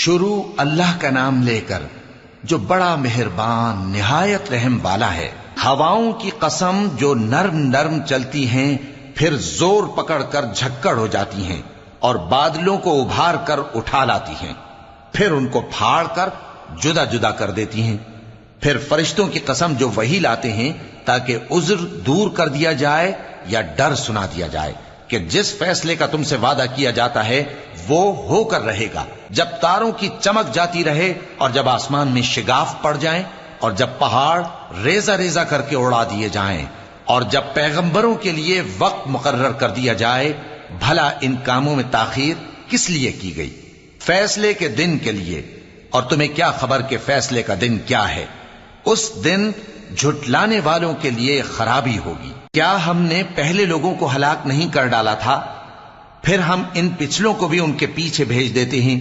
شروع اللہ کا نام لے کر جو بڑا مہربان نہایت رحم والا ہے۔ ہواؤں کی قسم جو نرم نرم چلتی ہیں پھر زور پکڑ کر جھکڑ ہو جاتی ہیں اور بادلوں کو ابھار کر اٹھا لاتی ہیں، پھر ان کو پھاڑ کر جدا جدا کر دیتی ہیں۔ پھر فرشتوں کی قسم جو وحی لاتے ہیں تاکہ عذر دور کر دیا جائے یا ڈر سنا دیا جائے کہ جس فیصلے کا تم سے وعدہ کیا جاتا ہے وہ ہو کر رہے گا، جب تاروں کی چمک جاتی رہے اور جب آسمان میں شگاف پڑ جائیں اور جب پہاڑ ریزہ ریزہ کر کے اڑا دیے جائیں اور جب پیغمبروں کے لیے وقت مقرر کر دیا جائے، بھلا ان کاموں میں تاخیر کس لیے کی گئی؟ فیصلے کے دن کے لیے، اور تمہیں کیا خبر کہ فیصلے کا دن کیا ہے؟ اس دن جھٹلانے والوں کے لیے خرابی ہوگی۔ کیا ہم نے پہلے لوگوں کو ہلاک نہیں کر ڈالا تھا؟ پھر ہم ان پچھلوں کو بھی ان کے پیچھے بھیج دیتے ہیں